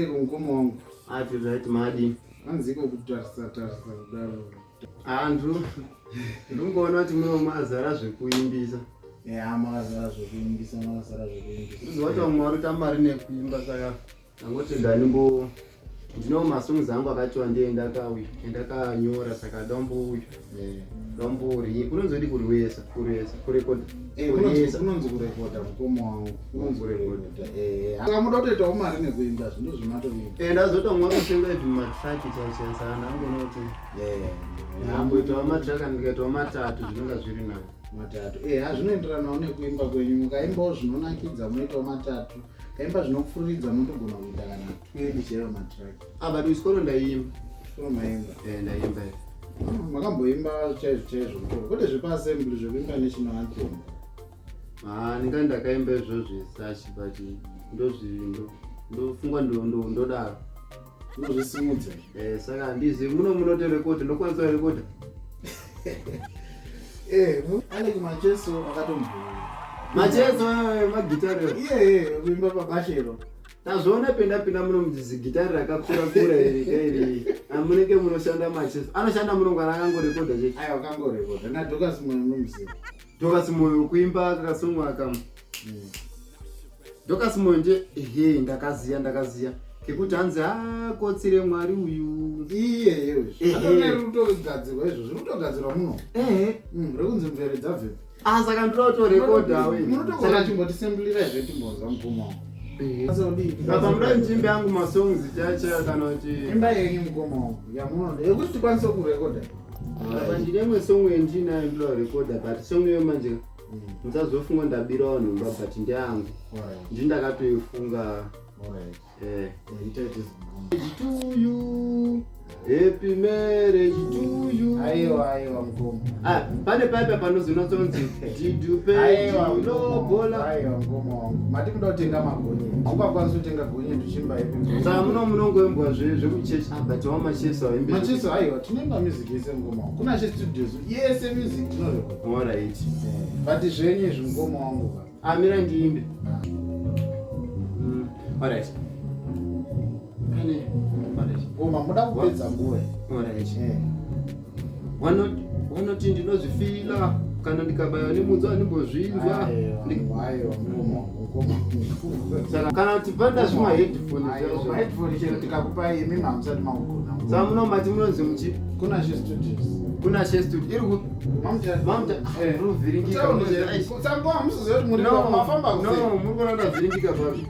Ngoma wangu. Ati right madi. Hanzi kutarisa kudaro. Andrew. Ndingoona kuti mazara zvekuimbisa. Mazara zvekuimbisa. Uzoti Mwari tamari nekuimba saka angoti ndino masongs angu akatiwa ndakanyora saka dombo ri kunonzodi kurekodha kunonzi kurekodha mukoma wangu kunonzi kurekodha akamuda kutoitawo mari nekuimba zvinhu zvimatoimba ndazotomwa kutenga matraki chaichaisana angonoti amboitawo matraki ndikaitawo matatu zvinonga zviri nawo matatu zvinoenderanawo nekuimba kwenyu mukaimbawo zvinonakidza munoitawo matatu kaimba zvinokufuriridza munotogona kuita kana 20 chero matraki but isikoro ndaimba ndaimba makamboimba chaizvo kwete zvepaasembly zvekuimba national anthem ndinga ndakaimba izvozvo zvesachi but ndofunga ndodaro ndozvisimudza saka handizi munotorekodha ndokwanisa kurekodha aleki macheso akatomvura macheso magitari kuimba pabashero tazviona pendapinda muno muzigitari rakakura iri amunenge munoshanda macheso anoshanda munongwana akangorekodha chete akangorekodha nadhokas moyo munomuziva Dokas moyo kuimba kakasungwa kam Dokas moyo nje ndakaziya kekuti hanzi kotsire Mwari uyu rutogadzirwa izvo rutogadzirwa muno rekunzi mvere dzabve saka ndinotorekodha munotoona chimbotisembulira izve timbonza mukoma apa muda njimbe yangu masongs chacha kana kuti imba yenyu mukoma wangu yamunoda yekuti tikwanise kurekodha ndine imwe song yendinayo ndinorekodha but song iyo manje musazofunga ndabirawo nhumba but ndeyangu ndindakatoifunga to you happy marriage to you aiwa mukoma pane paipa panozononzi did you pay lobola mukoma wangu mati muda kutenga magonye haungakwanisi kutenga gonye tuchimba happy saka munongoimbwa zvekuchechi but wamacheso macheso aiwa tinoimba music yese mukoma wangu Kunashe studios yese music tinorekodha alright but zvenyu izvi mukoma wangu amira ndiimbe alright Oma muda kupedza nguwe. Wanoti ndinozvifila kana ndikabaya nemudzi ndimbozvinzwa. Aiwa ngoma. Saka kana kuti banda zvima headphone chero tikakupa imi mamusati makugona. Saka munomati munonzi muchi Kunashe studios. Kunashe studio iri ku mamta ruvhiringika saka hamusiziva kuti muri mafamba kusei muri kuranda vhiringika papi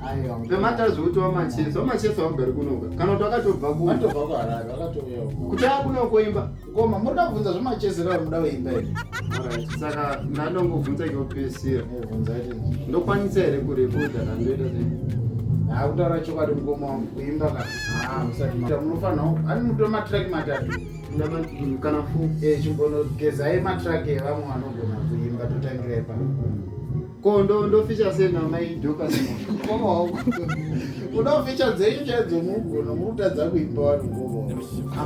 pemata zvoutwa macheso wagari kunoka kana kuti wakatobva kuharare kuti akuno koimba ngoma muri kubvunza zvemachesero ari muda weimba iri saka ndandongobvunza ikopesira ndokwanisa here kurekodha kandoita sei kutaura chokwadi mukoma wangu kuimba kana musati munofanira ani mutora matraki matatu kana chimbonogezai matraki evamwe vanogona kuimba totangira ipapo ndofisha senamai Dokas unofisha dzenyu chaidzo mugona murikutadza kuimba wari ngoma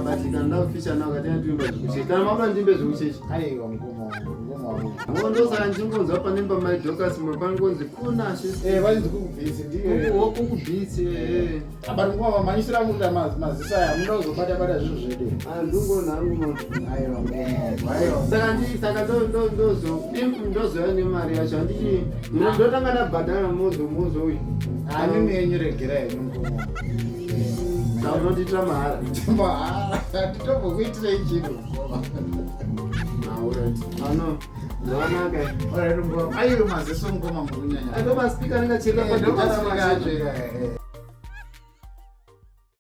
but kana ndafisha nao katina ndiimba zvekuchechi kana mabuda ndimbe zvekuchechi aiwa ngoma wangu ndosaka ndichimbonzwa panemba mai Dokas pangonzi Kunashe vanzi kukubhitsi ndiyo kukubhitsi but ngoma vamanyisira muta mazisa aya muda kuzobata zvinhu zvedu andungonhangu saka ndozoya nemari yacho handiti ndotanga ndabhadhara mozo uyu mimi yenyu regera yenyu mukoma unonditira mahara titombokutirai chinhu zvanaka aiyo maziso mukoma mukunyanya ndomaspika ningacheka